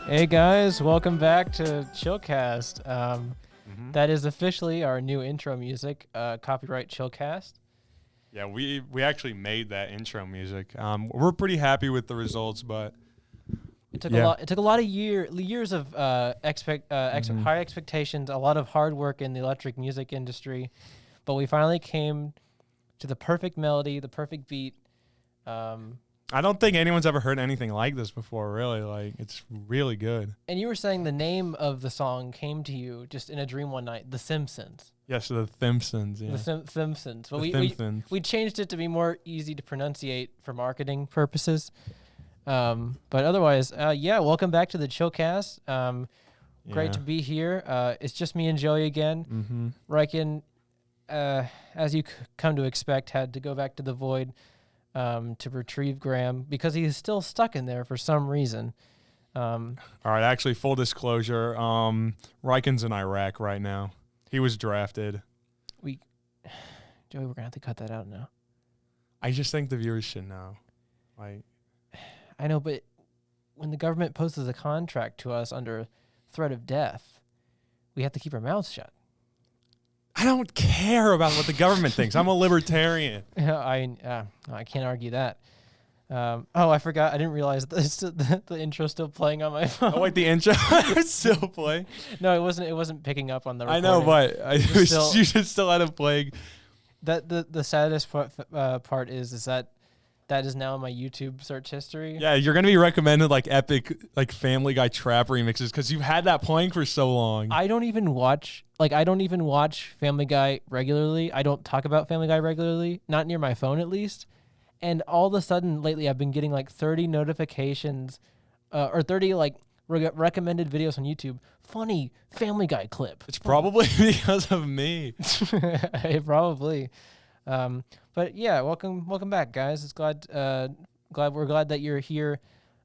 Hey guys, welcome back to Chillcast. That is officially our new intro music, copyright Chillcast. Yeah, we actually made that intro music. We're pretty happy with the results, but It took a lot. It took a lot of years of high expectations, a lot of hard work in the electric music industry, but we finally came to the perfect melody, the perfect beat. I don't think anyone's ever heard anything like this before. Really, like it's really good. And you were saying the name of the song came to you just in a dream one night, The Simpsons. Yes, the Simpsons. Yeah, The Simpsons. But we changed it to be more easy to pronunciate for marketing purposes. But otherwise, welcome back to the Chillcast. Great to be here. It's just me and Joey again. Riken, as you come to expect, had to go back to the void to retrieve Graham because he's still stuck in there for some reason. All right, actually, full disclosure, Riken's in Iraq right now. He was drafted. Joey, we're gonna have to cut that out now. I just think the viewers should know. Like, I know, but when the government poses a contract to us under threat of death, we have to keep our mouths shut. I don't care about what the government thinks. I'm a libertarian. I can't argue that. I forgot. I didn't realize the intro's still playing on my phone. Oh wait, the intro is still playing. No, it wasn't. It wasn't picking up on the recording. I know, but you should still let it play. That the saddest part is that is now in my YouTube search history. Yeah, you're gonna be recommended like epic like Family Guy trap remixes because you've had that playing for so long. I don't even watch Family Guy regularly. I don't talk about Family Guy regularly, not near my phone at least. And all of a sudden lately, I've been getting like 30 notifications, or 30 like recommended videos on YouTube. Funny Family Guy clip. It's probably because of me. Probably. But yeah, welcome back, guys. It's glad that you're here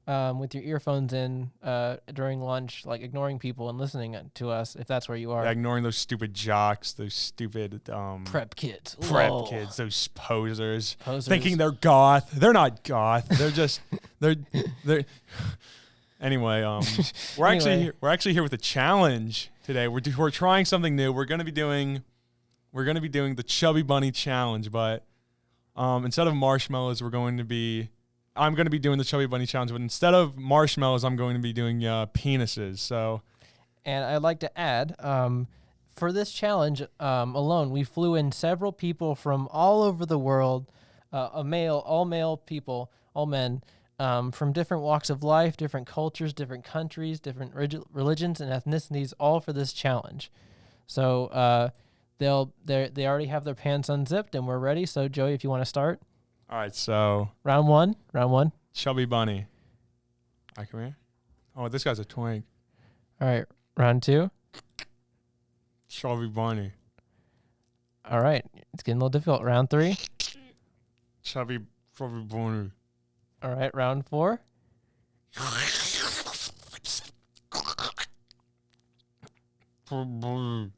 with your earphones in during lunch, like ignoring people and listening to us, if that's where you are. Yeah, ignoring those stupid jocks, those stupid prep kids, those posers, thinking they're goth. They're not goth. They're just they're. Anyway, we're actually here with a challenge today. We're trying something new. We're gonna be doing the Chubby Bunny Challenge, but instead of marshmallows, I'm going to be doing the Chubby Bunny Challenge, but instead of marshmallows, I'm going to be doing penises. So, and I'd like to add, for this challenge alone, we flew in several people from all over the world, all male people, all men, from different walks of life, different cultures, different countries, different religions and ethnicities, all for this challenge. So they already have their pants unzipped and we're ready. So Joey, if you want to start. All right, so round one. Chubby Bunny. All right, come here. Oh, this guy's a twink. All right, round two. Chubby Bunny. All right, it's getting a little difficult. Round three. Chubby Bunny. All right, round four. Round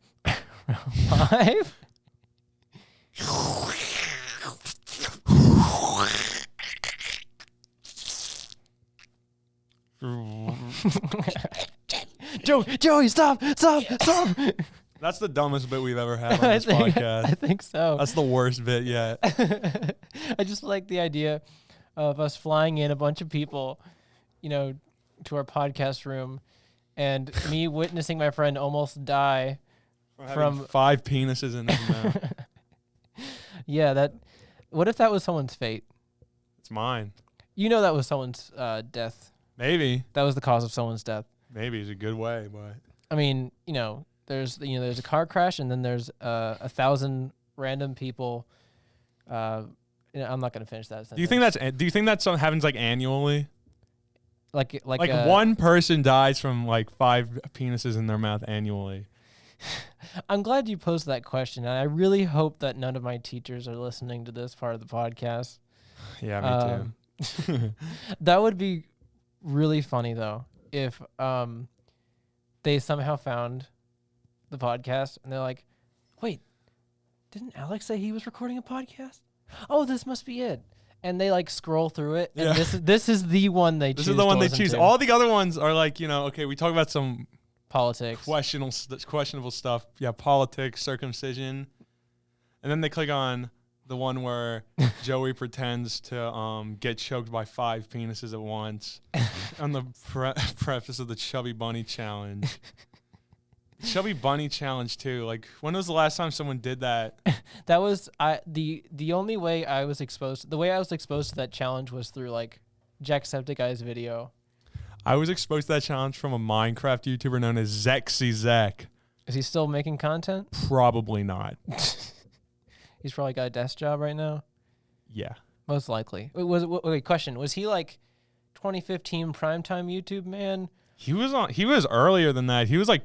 five. Joey, stop! That's the dumbest bit we've ever had on this podcast. I think so. That's the worst bit yet. I just like the idea of us flying in a bunch of people, to our podcast room, and me witnessing my friend almost die from 5 penises in his mouth. Yeah, what if that was someone's fate? It's mine. That was someone's death. Maybe. That was the cause of someone's death. Maybe it's a good way, but I mean, there's a car crash and then there's 1,000 random people. I'm not gonna finish that sentence. Do you think that something happens like annually? Like one person dies from like 5 penises in their mouth annually. I'm glad you posed that question, and I really hope that none of my teachers are listening to this part of the podcast. Yeah, me too. That would be really funny though if they somehow found the podcast and they're like, wait, didn't Alex say he was recording a podcast? Oh, this must be it. and they like scroll through it. And Yeah. this is the one they choose. This is the one they choose. To. All the other ones are like, okay, we talk about some politics, questionable stuff. Yeah, politics, circumcision, and then they click on the one where Joey pretends to get choked by 5 penises at once on the preface of the Chubby Bunny Challenge. Chubby Bunny Challenge too. Like, when was the last time someone did that? That was the only way I was exposed. The way I was exposed to that challenge was through like Jacksepticeye's video. I was exposed to that challenge from a Minecraft YouTuber known as Zek. Is he still making content? Probably not. He's probably got a desk job right now. Yeah, most likely. Wait, question: was he like 2015 primetime YouTube man? He was earlier than that. He was like,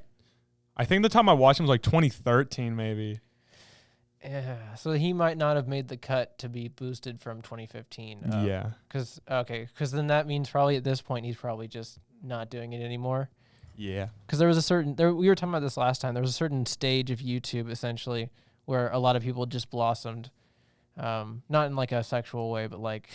I think the time I watched him was like 2013, maybe. Yeah, so he might not have made the cut to be boosted from 2015. Yeah. Because then that means probably at this point he's probably just not doing it anymore. Yeah. Because there was we were talking about this last time. There was a certain stage of YouTube essentially where a lot of people just blossomed, not in like a sexual way, but like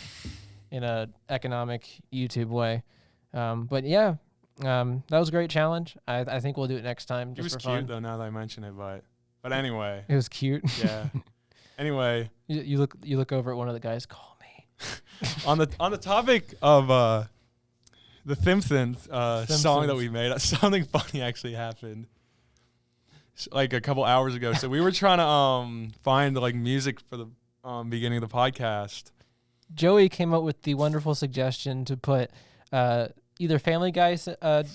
in a economic YouTube way. But yeah, that was a great challenge. I think we'll do it next time. Just it was for cute fun. though. Now that I mention it, but anyway, it was cute. Yeah. Anyway, you look over at one of the guys. Call me. on the topic of the Simpsons song that we made, something funny actually happened. Like a couple hours ago. So we were trying to find like music for the beginning of the podcast. Joey came up with the wonderful suggestion to put either Family Guy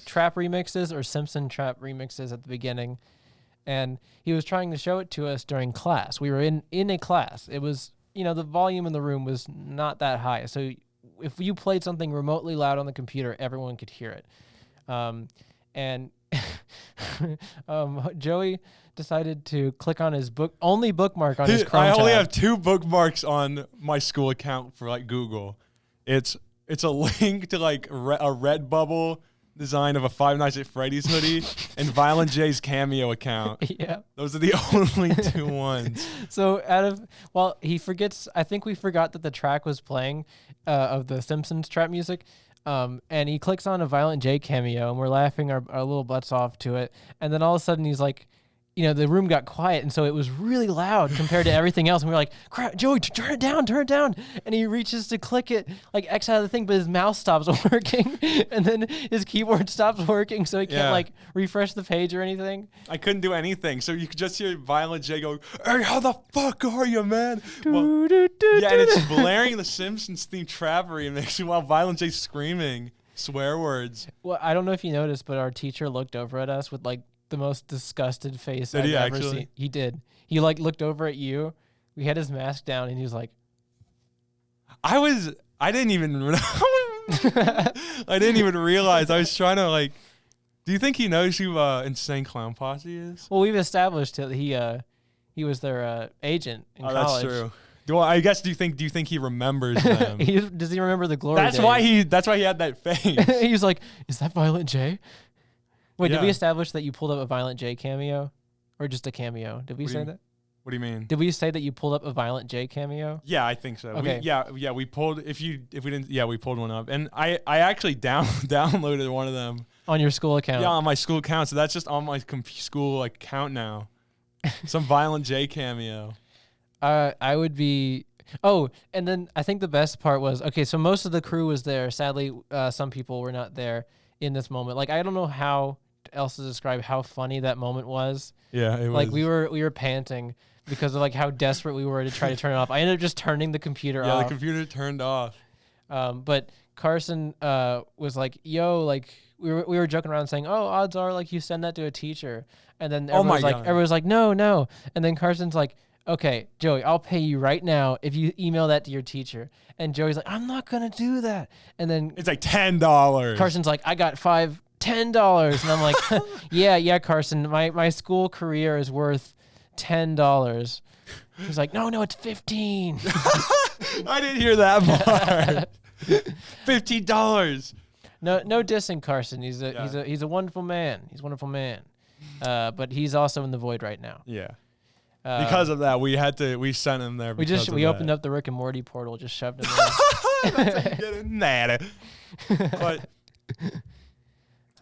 trap remixes or Simpson trap remixes at the beginning. And he was trying to show it to us during class. We were in a class. It was, the volume in the room was not that high. So if you played something remotely loud on the computer, everyone could hear it. And Joey decided to click on his bookmark on his Chrome I only tab. have 2 bookmarks on my school account for like Google. It's a link to like a Redbubble design of a Five Nights at Freddy's hoodie and Violent J's Cameo account. Yeah. Those are the only 2 ones. So he forgets, I think we forgot that the track was playing of the Simpsons trap music. And he clicks on a Violent J cameo and we're laughing our little butts off to it. And then all of a sudden he's like, the room got quiet. And so it was really loud compared to everything else. And we were like, crap, Joey, turn it down. And he reaches to click it, like X out of the thing, but his mouse stops working. And then his keyboard stops working. So he can't like refresh the page or anything. I couldn't do anything. So you could just hear Violent J go, hey, how the fuck are you, man? And it's blaring the Simpsons theme trap remix while Violent J's screaming swear words. Well, I don't know if you noticed, but our teacher looked over at us with like the most disgusted face I've ever seen. He did. He like looked over at you. We had his mask down and he was like, I didn't even realize. I was trying to like, do you think he knows who Insane Clown Posse is? Well, we've established that he was their agent in college. That's true. Well, I guess do you think he remembers them? Does he remember the glory days? That's why he had that face. He was like, is that Violent J? Wait, Yeah. Did we establish that you pulled up a Violent J cameo? Or just a cameo? Did we say that? What do you mean? Did we say that you pulled up a Violent J cameo? Yeah, I think so. Okay. We pulled we pulled one up. And I actually downloaded one of them. On your school account? Yeah, on my school account. So that's just on my school account now. Some Violent J cameo. I would be... Oh, and then I think the best part was... Okay, so most of the crew was there. Sadly, some people were not there in this moment. Like, I don't know how else to describe how funny that moment was. Yeah, it was. Like, we were panting because of, like, how desperate we were to try to turn it off. I ended up just turning the computer off. Yeah, the computer turned off. But Carson was like, yo, like... We were joking around saying, oh, odds are, like, you send that to a teacher. And then everyone's like, no. And then Carson's like... Okay, Joey, I'll pay you right now if you email that to your teacher. And Joey's like, I'm not going to do that. And then it's like $10. Carson's like, I got $10. And I'm like, yeah, Carson, my school career is worth $10. He's like, no, it's 15. I didn't hear that part. $15. No dissing Carson. He's a wonderful man. He's a wonderful man. But he's also in the void right now. Yeah. Because of that, we sent him there. We opened up the Rick and Morty portal, just shoved him in. That's how you get in that. But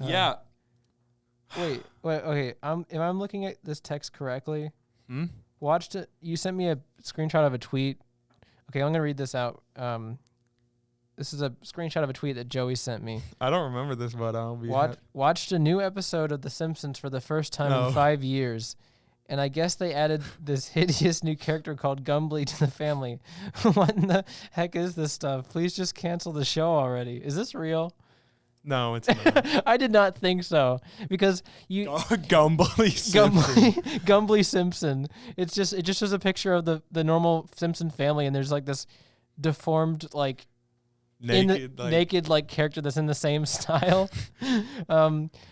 yeah. Wait. Okay. Am I looking at this text correctly? Watched it. You sent me a screenshot of a tweet. Okay, I'm gonna read this out. This is a screenshot of a tweet that Joey sent me. I don't remember this, but I'll be watched a new episode of The Simpsons for the first time in 5 years. And I guess they added this hideous new character called Gumbly to the family. What in the heck is this stuff? Please just cancel the show already. Is this real? No, it's not. I did not think so because Gumbly Simpson. Gumbly Simpson. It just shows a picture of the normal Simpson family, and there's like this deformed like naked like character that's in the same style.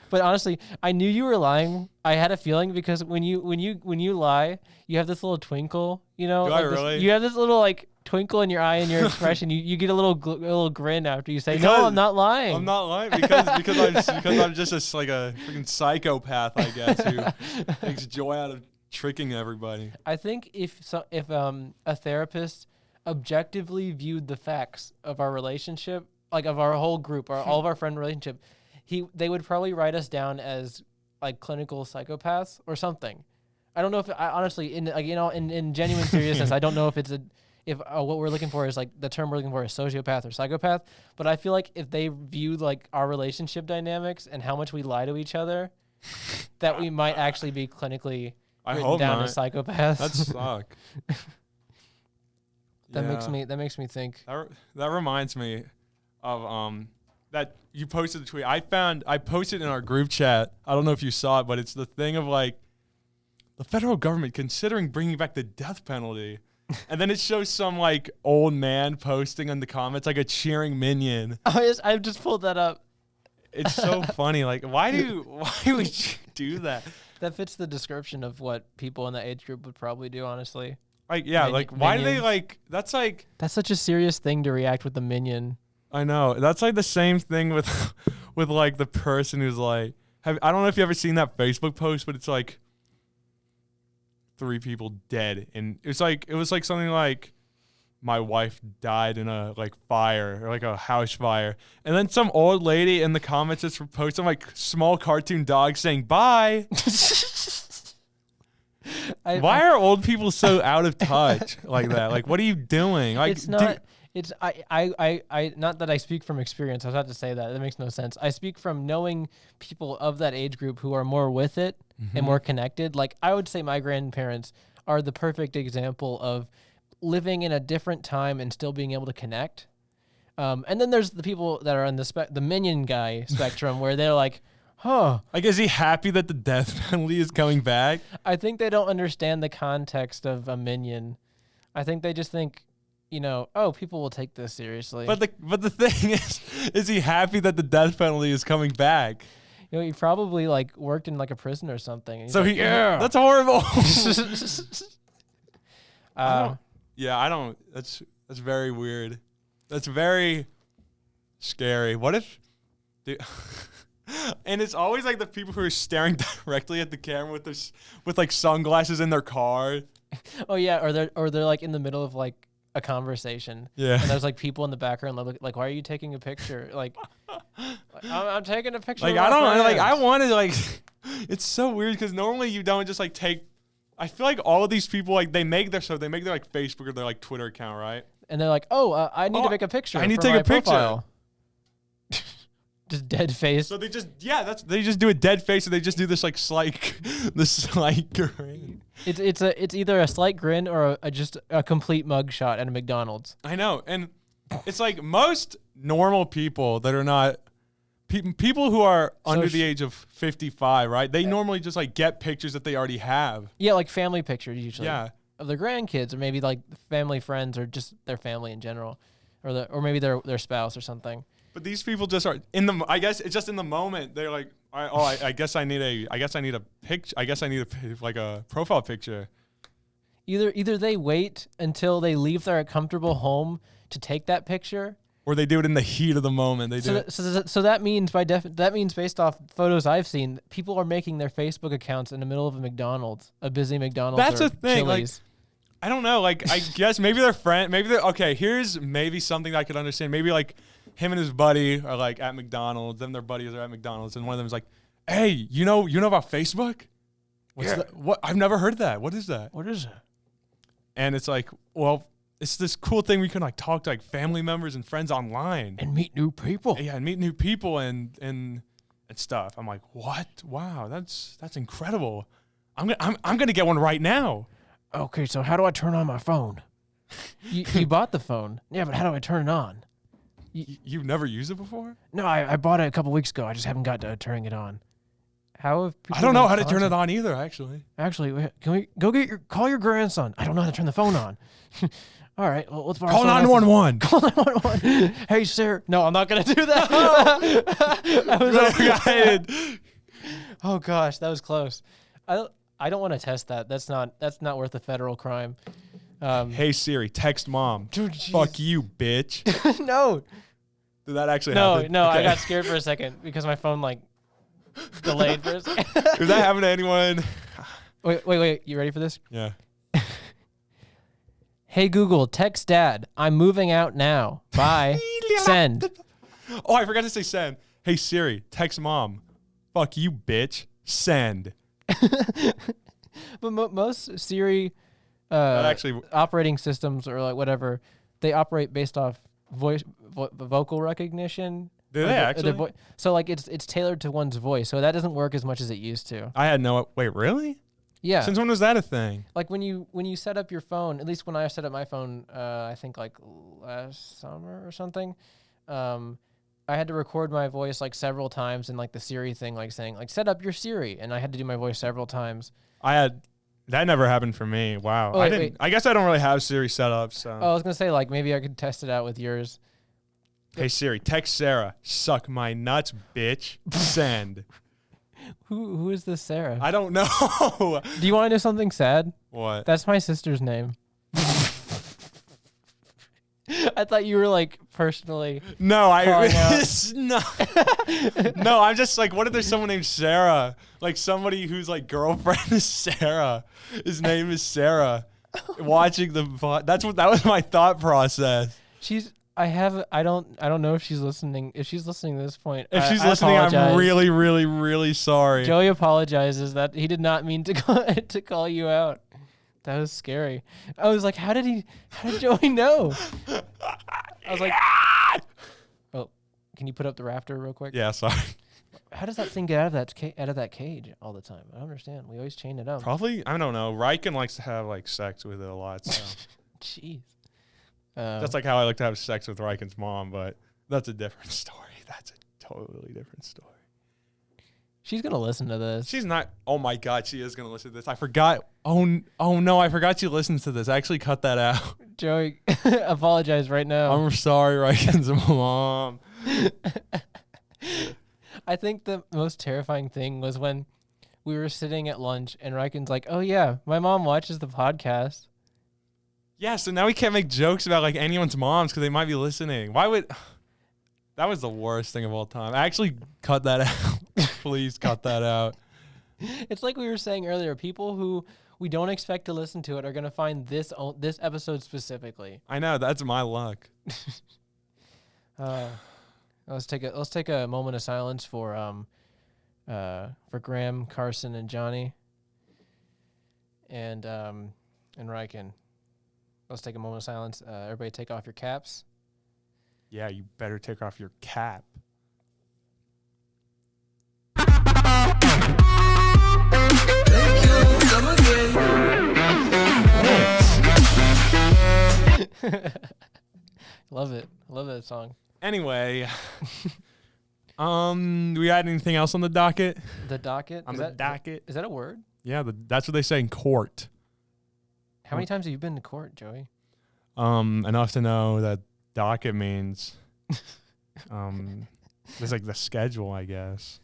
But honestly, I knew you were lying. I had a feeling because when you lie, you have this little twinkle. You know, do like I really? You have this little like twinkle in your eye and your expression. You get a little grin after you say, "No, I'm not lying." I'm not lying because I'm just a freaking psychopath, I guess, who takes joy out of tricking everybody. I think if a therapist objectively viewed the facts of our relationship, like of our whole group or all of our friend relationship, they would probably write us down as like clinical psychopaths or something. I don't know if honestly, in genuine seriousness, I don't know if what we're looking for is like the term we're looking for is sociopath or psychopath. But I feel like if they viewed like our relationship dynamics and how much we lie to each other, that we might actually be clinically written down as psychopaths. That suck. That makes me think. That reminds me of that you posted the tweet. I posted in our group chat. I don't know if you saw it, but it's the thing of like the federal government considering bringing back the death penalty. And then it shows some like old man posting in the comments like a cheering minion. Oh yes, I've just pulled that up. It's so funny. Like why would you do that? That fits the description of what people in that age group would probably do, honestly. Like yeah, why do they like that's such a serious thing to react with the minion. I know. That's like the same thing with like the person who's like I don't know if you ever seen that Facebook post, but it's like 3 people dead and it was like something like my wife died in a like fire or like a house fire. And then some old lady in the comments just posted like small cartoon dog saying bye. Why are old people so out of touch like that? Like, what are you doing? Like, it's not. It's I not that I speak from experience. I was about to say that. That makes no sense. I speak from knowing people of that age group who are more with it and more connected. Like I would say, my grandparents are the perfect example of living in a different time and still being able to connect. And then there's the people that are on the minion guy spectrum where they're like, huh. Like, is he happy that the death penalty is coming back? I think they don't understand the context of a minion. I think they just think, oh, people will take this seriously. But the thing is he happy that the death penalty is coming back? He probably like worked in like a prison or something. So like, yeah, that's horrible. I don't. That's very weird. That's very scary. What if? And it's always like the people who are staring directly at the camera with like sunglasses in their car. Oh yeah, or they're like in the middle of like a conversation. Yeah. And there's like people in the background like, why are you taking a picture? Like I'm taking a picture. Like of I wanted like it's so weird because normally you don't just like take. I feel like all of these people like they make their like Facebook or their like Twitter account, right? And they're like, I need to make a picture. I need to take a picture. Profile. Just dead face. So they just do a dead face and they just do this like slight grin. It's either a slight grin or just a complete mugshot at a McDonald's. I know, and it's like most normal people that are not people who are under the age of 55, right? They normally just like get pictures that they already have. Yeah, like family pictures usually. Yeah, of their grandkids or maybe like family friends or just their family in general, or maybe their spouse or something. But these people just are in the. I guess it's just in the moment. They're like, I guess I need a picture. I guess I need a profile picture. Either they wait until they leave their comfortable home to take that picture, Or they do it in the heat of the moment. So that means that means based off photos I've seen, people are making their Facebook accounts in the middle of a busy McDonald's. That's a thing. Chili's. I don't know. Like, I guess maybe they're friends. Maybe they're okay. Here's maybe something that I could understand. Maybe like him and his buddy are like at McDonald's. Them, their buddies are at McDonald's, and one of them is like, "Hey, you know about Facebook? What's that? What? I've never heard of that. What is that? What is that?" And it's like, well, it's this cool thing we can like talk to like family members and friends online and meet new people. Yeah, and meet new people and stuff. I'm like, what? Wow, that's incredible. I'm gonna get one right now. Okay, so how do I turn on my phone? You bought the phone. Yeah, but how do I turn it on? You've never used it before? No, I bought it a couple weeks ago. I just haven't got to turning it on. How have people I don't know how to turn it on either, actually. Actually, can we go call your grandson? I don't know how to turn the phone on. All right, well, let's borrow call 911. Call 911. Hey, sir. No, I'm not gonna do that. Oh gosh, that was close. I don't want to test that. That's not worth a federal crime. Hey Siri, text mom. Dude, fuck you, bitch. No. Did that actually happen? No, okay. I got scared for a second because my phone like delayed for a second. Did that happen to anyone? Wait. You ready for this? Yeah. Hey Google, text dad. I'm moving out now. Bye. Send. Oh, I forgot to say send. Hey Siri, text mom. Fuck you, bitch. Send. But most Siri actually operating systems or like whatever, they operate based off vocal recognition. Do they actually? So like it's tailored to one's voice, so that doesn't work as much as it used to. I had no. Wait, really? Yeah. Since when was that a thing? Like when you set up your phone, at least when I set up my phone, I think like last summer or something, I had to record my voice like several times in like the Siri thing, like saying like set up your Siri, and I had to do my voice several times. That never happened for me. Wow. Oh, wait. I guess I don't really have Siri set up. So. Oh, I was gonna say like maybe I could test it out with yours. Hey Siri, text Sarah. Suck my nuts, bitch. Send. Who is this Sarah? I don't know. Do you want to know something sad? What? That's my sister's name. I thought you were like personally. No, no. No, I'm just like, what if there's someone named Sarah? Like somebody whose like girlfriend is Sarah. His name is Sarah. Watching the that was my thought process. I don't know if she's listening. If she's listening to this point, if she's listening, I'm really, really, really sorry. Joey apologizes that he did not mean to call you out. That was scary. I was like, how did Joey know? I was like, oh, can you put up the raptor real quick? Yeah, sorry. How does that thing get out of that cage all the time? I don't understand. We always chain it up. Probably, I don't know. Riken likes to have like sex with it a lot. So. Jeez. That's like how I like to have sex with Riken's mom, but that's a different story. That's a totally different story. She's going to listen to this. She's not. Oh, my God. She is going to listen to this. I forgot. Oh, no. I forgot she listens to this. I actually cut that out. Joey, apologize right now. I'm sorry, Riken's mom. I think the most terrifying thing was when we were sitting at lunch and Riken's like, oh, yeah, my mom watches the podcast. Yeah, so now we can't make jokes about like anyone's moms because they might be listening. Why would... That was the worst thing of all time. I actually cut that out. Please cut that out. It's like we were saying earlier. People who we don't expect to listen to it are going to find this episode specifically. I know. That's my luck. Let's take a moment of silence for Graham, Carson, and Johnny, and Riken. Let's take a moment of silence. Everybody take off your caps. Yeah, you better take off your cap. Love it. Love that song. Anyway, do we add anything else on the docket? The docket? On the docket? Is that a word? Yeah, that's what they say in court. How many times have you been to court, Joey? Enough to know that docket means it's like the schedule, I guess.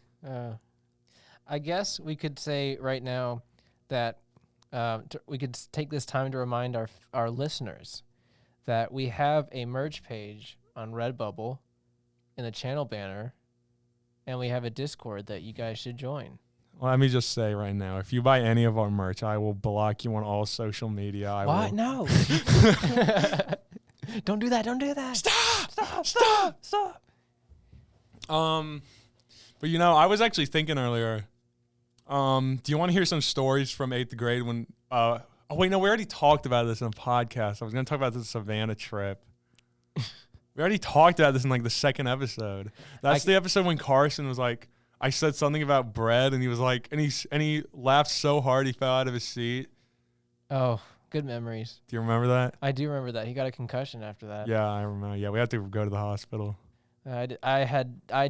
I guess we could say right now that we could take this time to remind our listeners that we have a merch page on Redbubble in the channel banner, and we have a Discord that you guys should join. Well, let me just say right now, if you buy any of our merch, I will block you on all social media. What? No. Don't do that. Don't do that. Stop. But you know, I was actually thinking earlier, do you want to hear some stories from 8th grade when, oh wait, no, we already talked about this in a podcast. I was going to talk about the Savannah trip. We already talked about this in like the second episode. That's the episode when Carson was like, I said something about bread, and he was like, and he laughed so hard he fell out of his seat. Oh, good memories. Do you remember that? I do remember that. He got a concussion after that. Yeah, I remember. Yeah, we had to go to the hospital. I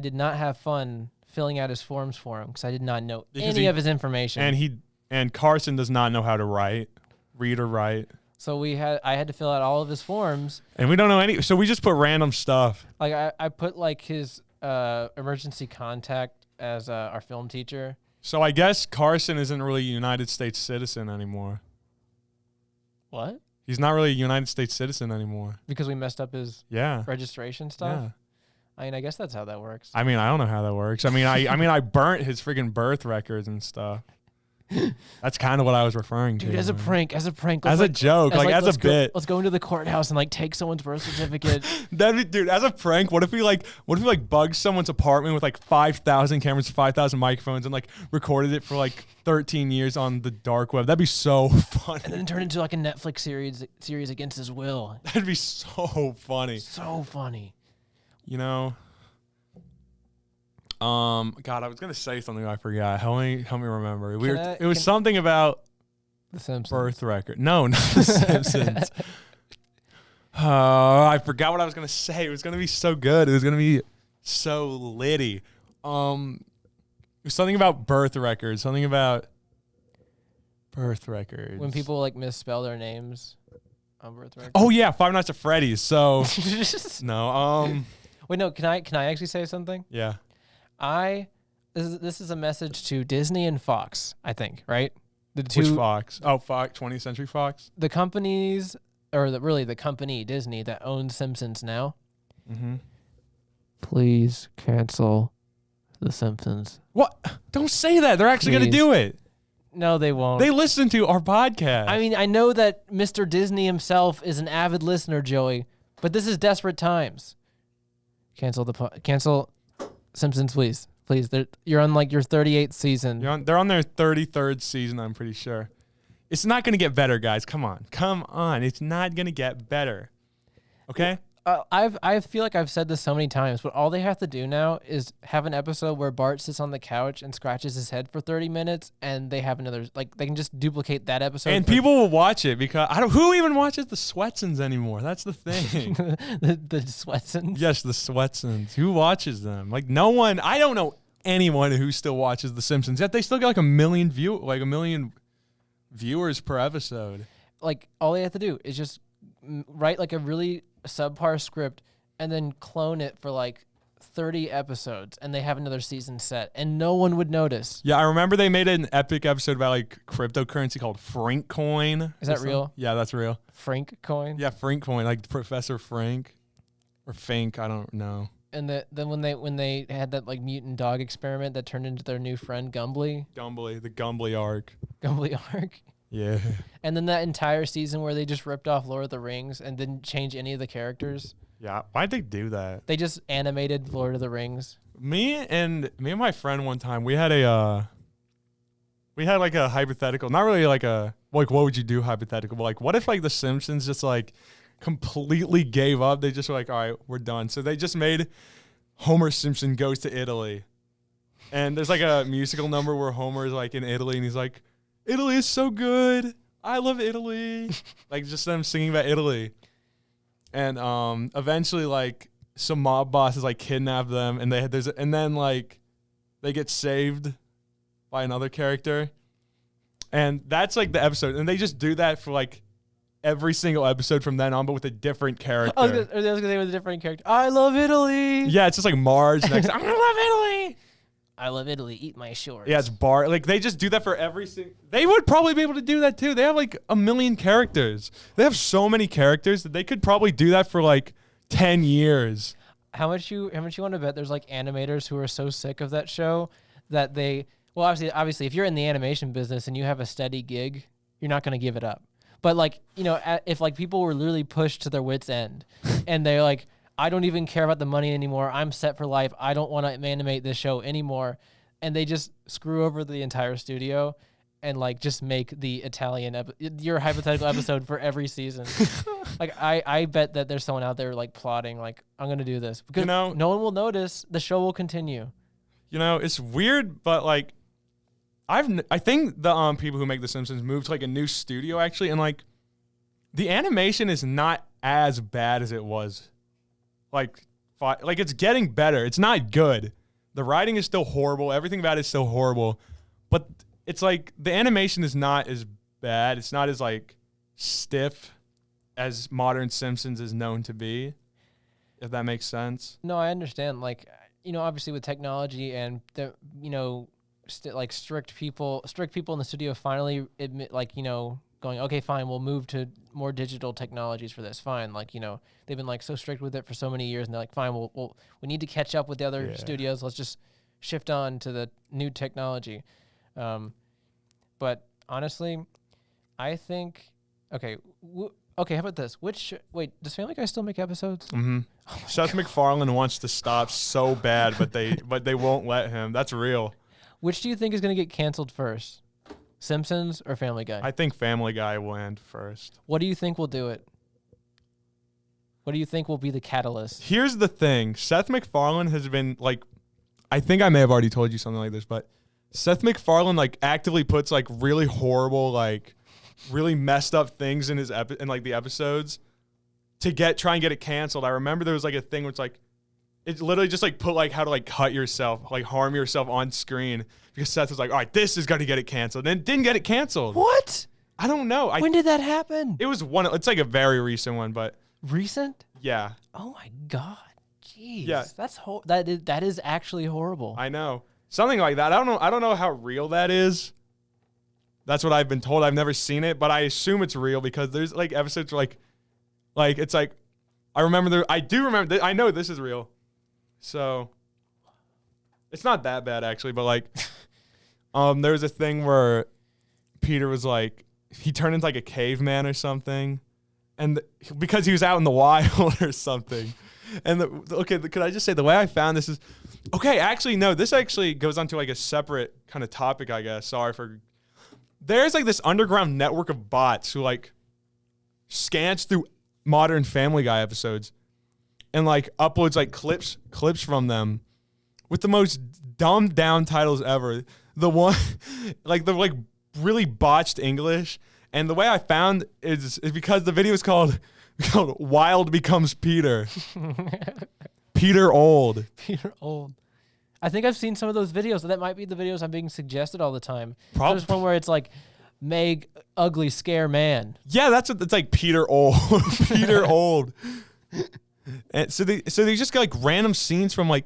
did not have fun filling out his forms for him because I did not know any of his information. And Carson does not know how to read or write. So I had to fill out all of his forms. And we don't know any, so we just put random stuff. Like I put like his emergency contact as our film teacher. So I guess Carson isn't really a United States citizen anymore. What? He's not really a United States citizen anymore. Because we messed up his registration stuff? Yeah. I mean, I guess that's how that works. I mean, I don't know how that works. I mean, I burnt his freaking birth records and stuff. That's kind of what I was referring to. Dude, as a prank. As a joke, as a bit. Let's go into the courthouse and like take someone's birth certificate. Dude, as a prank, what if we bug someone's apartment with like 5,000 cameras, 5,000 microphones, and like recorded it for like 13 years on the dark web? That'd be so funny. And then turn into like a Netflix series against his will. That'd be so funny. So funny. You know. God, I was gonna say something I forgot. Help me remember. It was something about the Simpsons birth record. No, not the Simpsons. I forgot what I was gonna say. It was gonna be so good. It was gonna be so litty. It was something about birth records. Something about birth records. When people like misspell their names on birth records. Oh yeah, Five Nights at Freddy's. So no. Wait, no. Can I actually say something? Yeah. This is a message to Disney and Fox, I think, right? Which Fox? Oh, Fox, 20th Century Fox? The companies, or the company, Disney, that owns Simpsons now. Mm-hmm. Please cancel The Simpsons. What? Don't say that. They're actually going to do it. No, they won't. They listen to our podcast. I mean, I know that Mr. Disney himself is an avid listener, Joey, but this is desperate times. Cancel Simpsons, please. You're on like your 38th season. They're on their 33rd season, I'm pretty sure. It's not going to get better, guys. Come on. It's not going to get better. Okay? I feel like I've said this so many times, but all they have to do now is have an episode where Bart sits on the couch and scratches his head for 30 minutes, and they have another, like, they can just duplicate that episode. And people will watch it because who even watches the Swetsons anymore? That's the thing. the Swetsons? Yes, the Swetsons. Who watches them? Like, no one. I don't know anyone who still watches The Simpsons. Yet they still get like a million viewers per episode. Like, all they have to do is just write like a really subpar script and then clone it for like 30 episodes, and they have another season set, and no one would notice. Yeah, I remember they made an epic episode about like cryptocurrency called Frank Coin. Is that real? Yeah, that's real. Frank Coin? Yeah, Frank Coin, like Professor Frank or Fink, I don't know. And then when they had that like mutant dog experiment that turned into their new friend Gumbly. The Gumbly arc. Gumbly arc. Yeah. And then that entire season where they just ripped off Lord of the Rings and didn't change any of the characters. Yeah, why'd they do that? They just animated Lord of the Rings. Me and my friend one time, we had like a hypothetical, not really like a like what would you do hypothetical, but like what if like the Simpsons just like completely gave up? They just were like, all right, we're done. So they just made Homer Simpson goes to Italy. And there's like a musical number where Homer is like in Italy and he's like, Italy is so good. I love Italy. Like just them singing about Italy. And eventually like some mob bosses like kidnap them and then like they get saved by another character. And that's like the episode. And they just do that for like every single episode from then on, but with a different character. I was gonna say with a different character. I love Italy. Yeah, it's just like Marge next. I love Italy. I love Italy. Eat my shorts. Yeah, it's Bart. Like they just do that for every single. They would probably be able to do that too. They have like a million characters. They have so many characters that they could probably do that for like 10 years. How much you want to bet there's like animators who are so sick of that show that they, well, obviously if you're in the animation business and you have a steady gig, you're not going to give it up. But like, if like people were literally pushed to their wits end and they're like, I don't even care about the money anymore. I'm set for life. I don't want to animate this show anymore. And they just screw over the entire studio and like just make the Italian your hypothetical episode for every season. Like I bet that there's someone out there like plotting like, I'm gonna do this because no one will notice. The show will continue. It's weird, but like I think the people who make The Simpsons moved to like a new studio actually, and like the animation is not as bad as it was. Like it's getting better. It's not good. The writing is still horrible. Everything about it is still horrible, but it's like the animation is not as bad. It's not as like stiff as modern Simpsons is known to be, if that makes sense. No, I understand. Like, obviously with technology and the, like strict people in the studio finally admit, like, going, okay, fine, we'll move to more digital technologies for this. Fine. Like, they've been like so strict with it for so many years and they're like, fine, we need to catch up with the other studios. Let's just shift on to the new technology. But honestly, I think, okay, how about this? Wait, does Family Guy still make episodes? Mm-hmm. Oh Seth MacFarlane wants to stop so bad, but they won't let him. That's real. Which do you think is going to get canceled first? Simpsons or Family Guy? I think Family Guy will end first. What do you think will do it? What do you think will be the catalyst? Here's the thing. Seth MacFarlane has been like, I think I may have already told you something like this, but Seth MacFarlane like actively puts like really horrible, like really messed up things in his in like the episodes to try and get it canceled. I remember there was like a thing which like it literally just like put like how to like cut yourself, like harm yourself on screen because Seth was like, all right, this is gonna get it canceled, and it didn't get it canceled. What? I don't know. When did that happen? It was it's like a very recent one, but recent? Yeah. Oh my god. Jeez. Yeah. That's that is actually horrible. I know. Something like that. I don't know how real that is. That's what I've been told. I've never seen it, but I assume it's real because there's like episodes where like it's like I do remember I know this is real. So it's not that bad actually, but like there was a thing where Peter was like he turned into like a caveman or something, and because he was out in the wild or something. And could I just say the way I found this is okay? Actually, no. This actually goes on to like a separate kind of topic, I guess. There's like this underground network of bots who like scans through modern Family Guy episodes and like uploads like clips from them with the most dumbed down titles ever. The one like the like really botched English, and the way I found is because the video is called Wild Becomes Peter. Peter Old. Peter Old. I think I've seen some of those videos. That might be the videos I'm being suggested all the time. Probably. There's one where it's like, Meg, ugly, scare man. Yeah, that's what it's like. Peter Old. Peter Old. And so they just get like random scenes from like,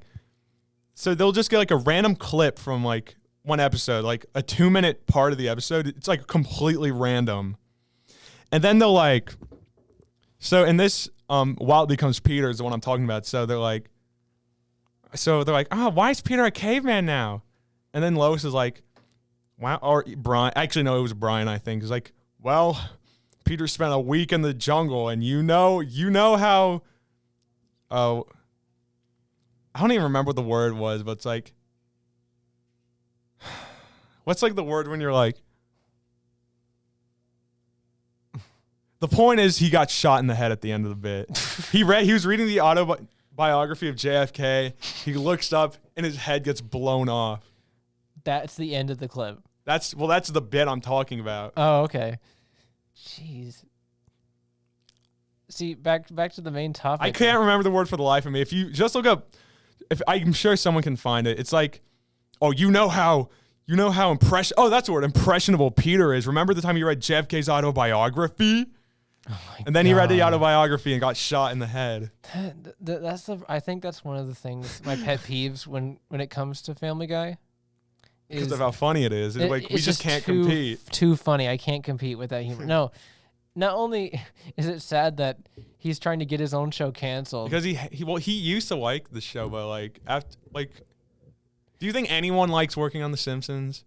so they'll just get like a random clip from like one episode, like a 2-minute part of the episode. It's like completely random. And then they'll like, so in this, Wild Becomes Peter is the one I'm talking about. So they're like, oh, why is Peter a caveman now? And then Lois is like, wow, or Brian, actually, no, it was Brian, I think. He's like, well, Peter spent a week in the jungle, and you know how, I don't even remember what the word was, but it's like, what's like the word when you're like, the point is he got shot in the head at the end of the bit. He was reading the autobiography of JFK. He looks up and his head gets blown off. That's the end of the clip. That's the bit I'm talking about. Oh, okay. Jeez. See, back to the main topic. I can't remember the word for the life of me. If you just look up, I'm sure someone can find it. It's like, oh, you know how that's the word, impressionable Peter is. Remember the time you read JFK's autobiography? Oh and then he read the autobiography and got shot in the head. I think that's one of the things, my pet peeves when it comes to Family Guy. Because of how funny it is. It's like, we just can't compete. Too funny. I can't compete with that humor. No, not only is it sad that he's trying to get his own show canceled because he used to like the show, but do you think anyone likes working on The Simpsons?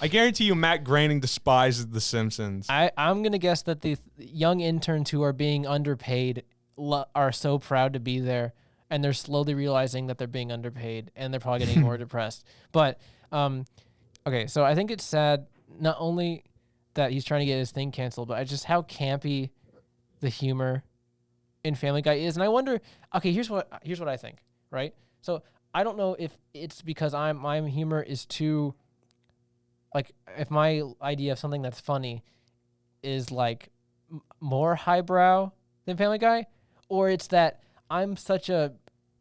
I guarantee you Matt Groening despises The Simpsons. I'm going to guess that the young interns who are being underpaid are so proud to be there, and they're slowly realizing that they're being underpaid, and they're probably getting more depressed. But, okay, so I think it's sad not only that he's trying to get his thing canceled, but just how campy the humor in Family Guy is. And I wonder, okay, here's what I think, right? So I don't know if it's because my humor is too... Like, if my idea of something that's funny is, like, more highbrow than Family Guy, or it's that I'm such a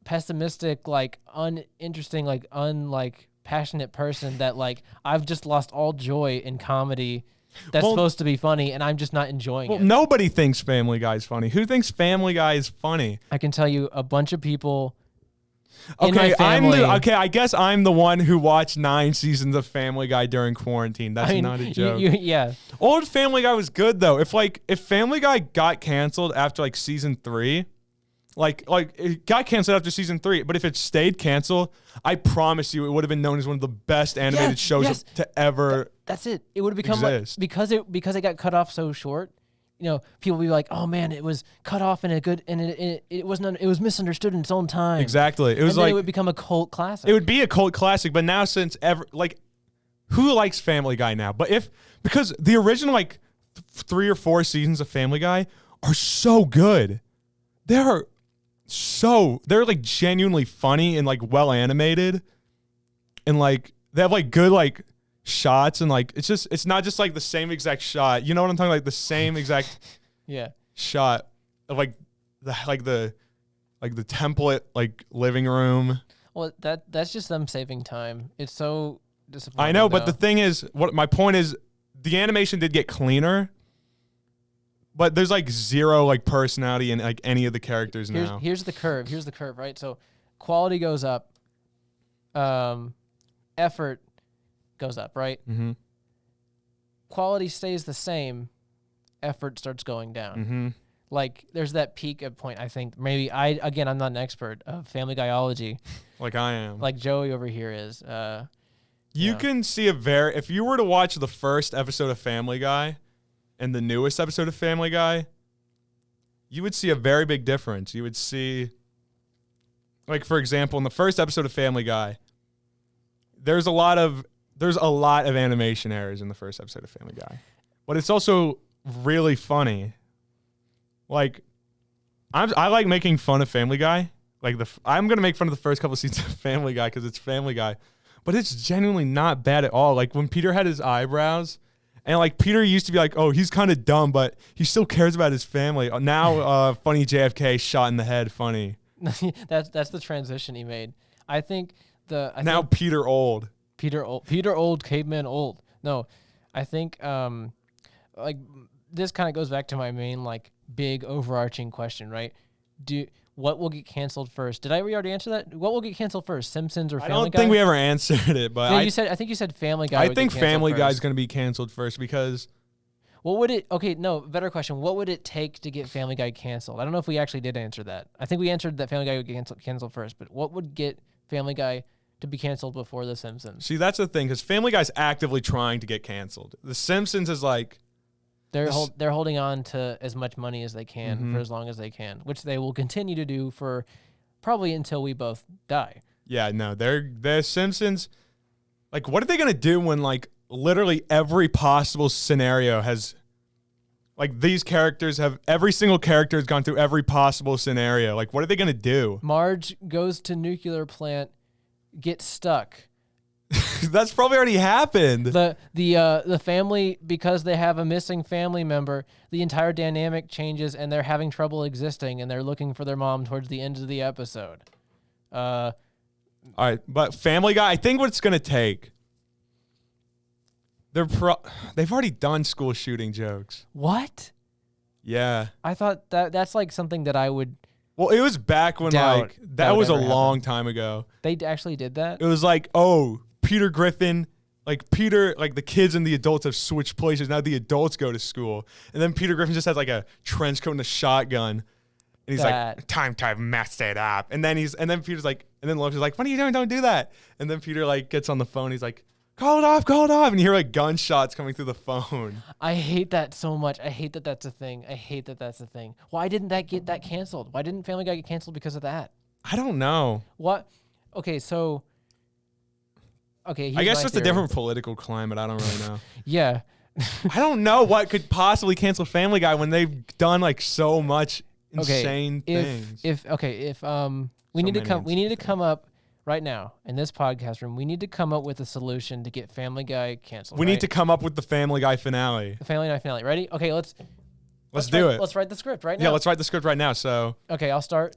pessimistic, like, uninteresting, like, passionate person that, like, I've just lost all joy in comedy that's supposed to be funny, and I'm just not enjoying it. Nobody thinks Family Guy is funny. Who thinks Family Guy is funny? I can tell you a bunch of people... Okay, I guess I'm the one who watched 9 seasons of Family Guy during quarantine. That's not a joke. Yeah. Old Family Guy was good though. If Family Guy got canceled after like season 3, like it got canceled after season 3, but if it stayed canceled, I promise you it would have been known as one of the best animated shows to ever. That's it. It would have become exist. because it got cut off so short. You know, people would be like, "Oh man, it was cut off in a good, and it wasn't. It was misunderstood in its own time." Exactly. It was it would become a cult classic. It would be a cult classic, but now who likes Family Guy now? But because the original 3 or 4 seasons of Family Guy are so good, they're like genuinely funny and like well animated, and like they have like good like shots, and like it's not just like the same exact shot. You know what I'm talking about? Like the same exact shot of like the template like living room. Well, that's just them saving time. It's so disappointing. I know, but the thing is, what my point is, the animation did get cleaner, but there's like zero like personality in like any of the characters now. Here's the curve. Here's the curve, right? So quality goes up, effort goes up, right? Mm-hmm. Quality stays the same, effort starts going down. Mm-hmm. Like there's that peak at point. I think maybe I'm not an expert of Family Guyology, like I am, like Joey over here is. You can see if you were to watch the first episode of Family Guy and the newest episode of Family Guy, you would see a very big difference. You would see, like for example, in the first episode of Family Guy, there's a lot of animation errors in the first episode of Family Guy, but it's also really funny. Like, I like making fun of Family Guy. Like I'm gonna make fun of the first couple of seasons of Family Guy because it's Family Guy, but it's genuinely not bad at all. Like when Peter had his eyebrows, and like Peter used to be like, oh, he's kind of dumb, but he still cares about his family. Now, funny JFK shot in the head, funny. that's the transition he made. I think Peter old. Peter old, caveman old. No, I think like this kind of goes back to my main like big overarching question, right? What will get canceled first? Did I already answer that? What will get canceled first, Simpsons or Family Guy? I don't think we ever answered it, but no, I think you said Family Guy. I think Family Guy is going to be canceled first because. What would it? Okay, no, better question. What would it take to get Family Guy canceled? I don't know if we actually did answer that. I think we answered that Family Guy would get canceled first, but what would get Family Guy to be canceled before The Simpsons? See, that's the thing, because Family Guy's actively trying to get canceled. The Simpsons is like... They're holding on to as much money as they can for as long as they can, which they will continue to do for probably until we both die. Yeah, no, they're Simpsons... Like, what are they going to do when, like, literally every possible scenario has... Like, these characters have... Every single character has gone through every possible scenario. Like, what are they going to do? Marge goes to nuclear plant, gets stuck. That's probably already happened. The family, because they have a missing family member, the entire dynamic changes and they're having trouble existing and they're looking for their mom towards the end of the episode. All right, but Family Guy, I think what it's going to take... They've already done school shooting jokes. What? Yeah. I thought that's like something that I would... Well, it was back when that was a long time ago. They actually did that? It was like, oh, Peter Griffin like Peter, like the kids and the adults have switched places. Now the adults go to school, and then Peter Griffin just has like a trench coat and a shotgun, and he's like, "Time to mess it up." And then Peter's like, and then Lois is like, "What are you doing? Don't do that." And then Peter like gets on the phone. He's like, "Call it off," and you hear like gunshots coming through the phone. I hate that so much. I hate that that's a thing. Why didn't that get that canceled? Why didn't Family Guy get canceled because of that? I don't know. What? Okay, so. Okay, I guess just a different political climate. I don't really know. Yeah. I don't know what could possibly cancel Family Guy when they've done like so much insane things. If we need to come up right now in this podcast room. We need to come up with a solution to get Family Guy canceled. We need to come up with the Family Guy finale. The Family Guy finale. Ready? Okay, let's do it. Let's write the script right now. Yeah, let's write the script right now. So okay, I'll start.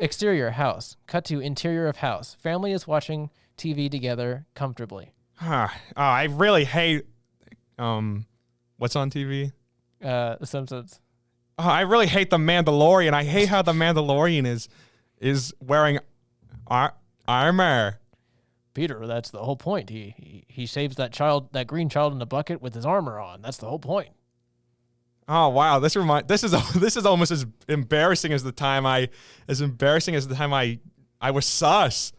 Exterior house. Cut to interior of house. Family is watching TV together comfortably. I really hate what's on TV? The Sumpsons. I really hate the Mandalorian. I hate how the Mandalorian is wearing armor. Peter, that's the whole point. He saves that green child in the bucket with his armor on. That's the whole point. Oh wow, this is almost as embarrassing as the time I was sus.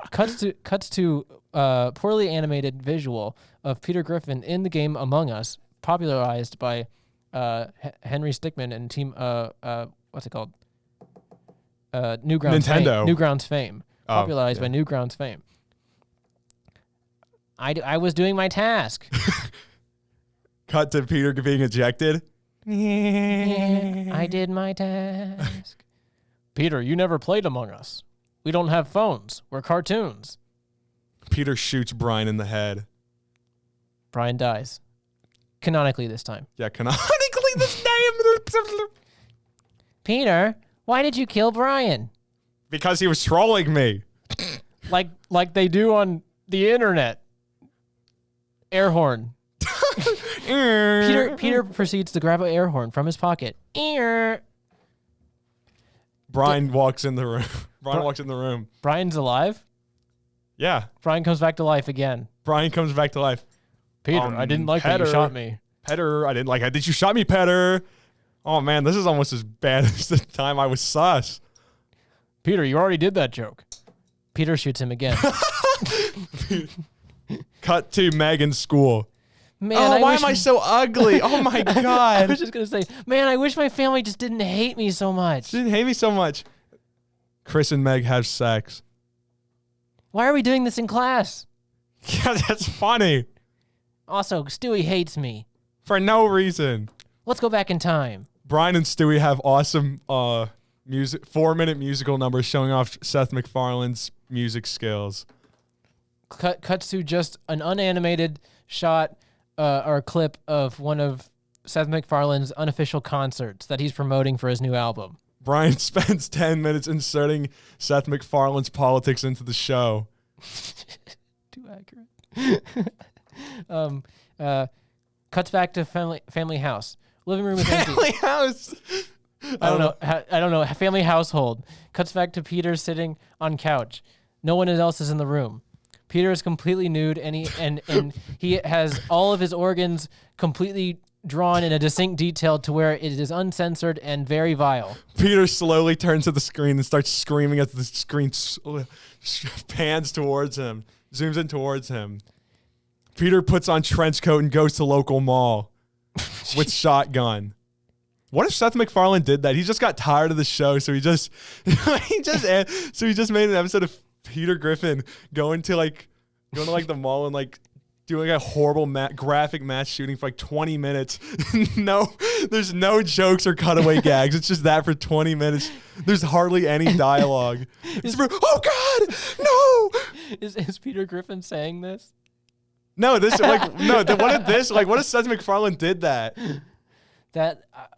Cuts to poorly animated visual of Peter Griffin in the game Among Us, popularized by Henry Stickmin and team what's it called? Newgrounds fame. Popularized by Newgrounds fame. I was doing my task. Cut to Peter being ejected. I did my task. Peter, you never played Among Us. We don't have phones. We're cartoons. Peter shoots Brian in the head. Brian dies. Canonically this time. Yeah, canonically this time. Peter, why did you kill Brian? Because he was trolling me. Like they do on the internet. Air horn. Peter proceeds to grab an air horn from his pocket. Brian walks in the room. Brian's alive? Yeah. Brian comes back to life again. Peter, I didn't like that you shot me. Peter, I didn't like how did you shot me, Peter? Oh man, this is almost as bad as the time I was sus. Peter, you already did that joke. Peter shoots him again. Cut to Megan's school. Man, why am I so ugly? Oh my God. I was just going to say, man, I wish my family just didn't hate me so much. Chris and Meg have sex. Why are we doing this in class? Yeah, that's funny. Also, Stewie hates me. For no reason. Let's go back in time. Brian and Stewie have awesome 4-minute musical numbers showing off Seth MacFarlane's music skills. Cuts to just an unanimated shot or clip of one of Seth MacFarlane's unofficial concerts that he's promoting for his new album. Brian spends 10 minutes inserting Seth MacFarlane's politics into the show. Too accurate. Cuts back to family house. Living room is empty. Family house. I don't know. Family household. Cuts back to Peter sitting on couch. No one else is in the room. Peter is completely nude, and he has all of his organs completely drawn in a distinct detail to where it is uncensored and very vile. Peter slowly turns to the screen and starts screaming as the screen pans towards him, zooms in towards him. Peter puts on trench coat and goes to local mall with shotgun. What if Seth MacFarlane did that? He just got tired of the show, so he just made an episode of Peter Griffin going to the mall and like doing a horrible graphic mass shooting for like 20 minutes. There's no jokes or cutaway gags. It's just that for 20 minutes. There's hardly any dialogue. Oh God, no! Is Peter Griffin saying this? No, what if Seth MacFarlane did that?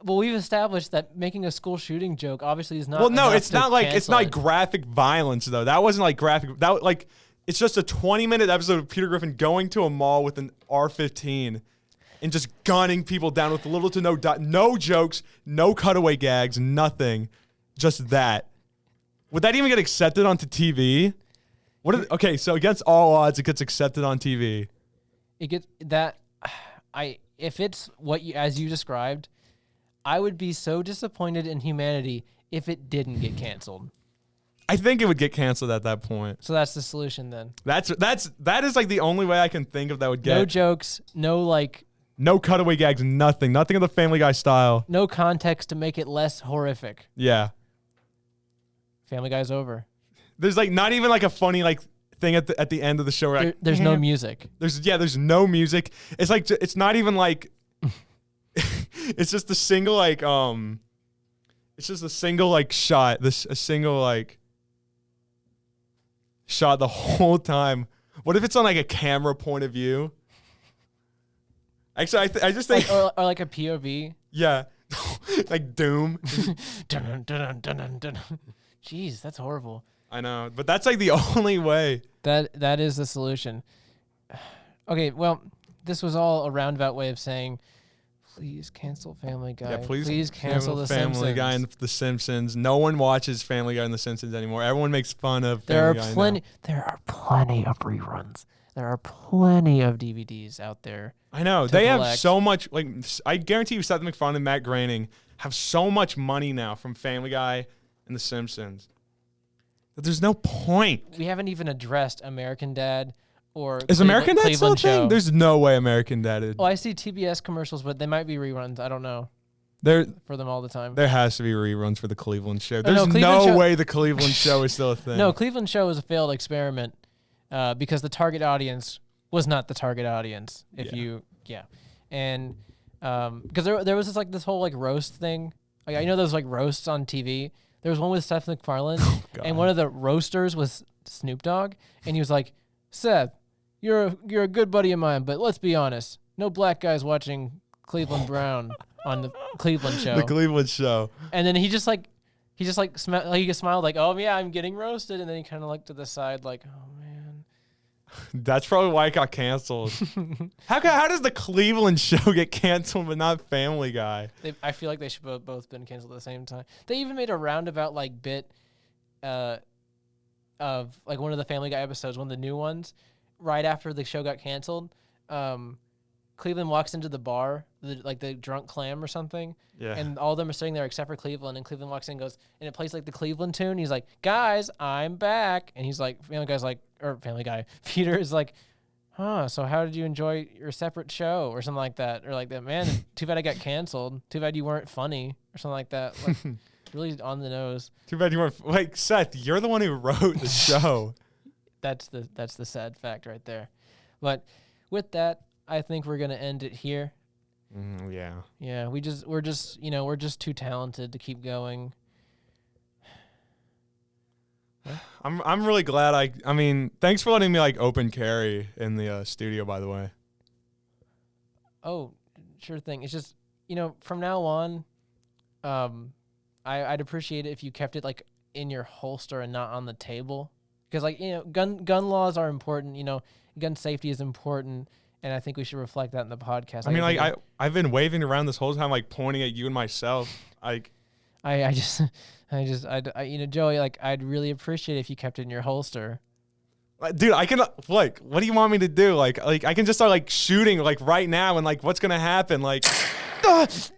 We've established that making a school shooting joke obviously is not. Well, no, it's not graphic violence though. That wasn't like graphic. It's just a 20-minute episode of Peter Griffin going to a mall with an R-15 and just gunning people down with little to no jokes, no cutaway gags, nothing, just that. Would that even get accepted onto TV? Okay, so against all odds, it gets accepted on TV. It gets that. If it's what you as you described, I would be so disappointed in humanity if it didn't get canceled. I think it would get canceled at that point. So that's the solution then. That is like the only way I can think of that would get. No jokes, no cutaway gags, nothing of the Family Guy style. No context to make it less horrific. Yeah. Family Guy's over. There's like not even like a funny like thing at the end of the show. Where There's no music. There's no music. It's like it's not even like it's just a single like it's just a single like shot. A single like shot the whole time. What if it's on like a camera point of view? Actually, I just think or like a POV. Yeah, like Doom. Dun, dun, dun, dun, dun. Jeez, that's horrible. I know, but that's like the only way. That is the solution. Okay, well, this was all a roundabout way of saying, please cancel Family Guy. Yeah, please cancel the Family Guy and the Simpsons. No one watches Family Guy and the Simpsons anymore. Everyone makes fun of Family Guy now. There are plenty of reruns. There are plenty of DVDs out there. I know. They have so much. Like, I guarantee you, Seth MacFarlane and Matt Groening have so much money now from Family Guy and the Simpsons that there's no point. We haven't even addressed American Dad or American Dad still a Show. Thing? There's no way American Dad is. Oh, I see TBS commercials, but they might be reruns. I don't know. For them all the time. There has to be reruns for the Cleveland Show. There's no way the Cleveland Show is still a thing. No, Cleveland Show is a failed experiment because the target audience was not the target audience. And because there was this whole like roast thing. Like I know there's like roasts on TV. There was one with Seth MacFarlane, and one of the roasters was Snoop Dogg, and he was like, "Seth, you're a good buddy of mine, but let's be honest, no black guys watching Cleveland Brown on the Cleveland Show." The Cleveland Show. And then he just smiled like, "Oh yeah, I'm getting roasted," and then he kind of looked to the side like, "Oh man." That's probably why it got canceled. How does the Cleveland Show get canceled but not Family Guy? I feel like they should both been canceled at the same time. They even made a roundabout like bit of like one of the Family Guy episodes, one of the new ones, right after the show got canceled. Cleveland walks into the bar, the drunk clam or something, and all of them are sitting there except for Cleveland. And Cleveland walks in and goes, and it plays like the Cleveland tune. He's like, "Guys, I'm back." And he's like, Family Guy, Peter is like, so how did you enjoy your separate show or something like that? Or like that, man, too bad I got canceled. Too bad you weren't funny or something like that. Like, really on the nose. Too bad you weren't, like, Seth, you're the one who wrote the show. That's the sad fact right there. But with that, I think we're gonna end it here. Yeah. Yeah, we're just too talented to keep going. I'm really glad I mean, thanks for letting me like open carry in the studio, by the way. Oh, sure thing. It's just, from now on, I'd appreciate it if you kept it like in your holster and not on the table. Because like, gun laws are important, gun safety is important, and I think we should reflect that in the podcast. I mean, like I've been waving around this whole time, like pointing at you and myself. Like Joey, like I'd really appreciate it if you kept it in your holster. Dude, I can like, what do you want me to do? Like I can just start like shooting like right now, and like what's gonna happen? Like, Alex.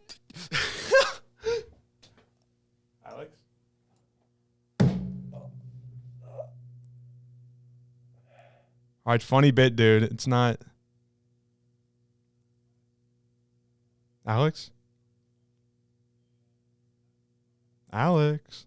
All right, funny bit, dude. It's not. Alex? Alex?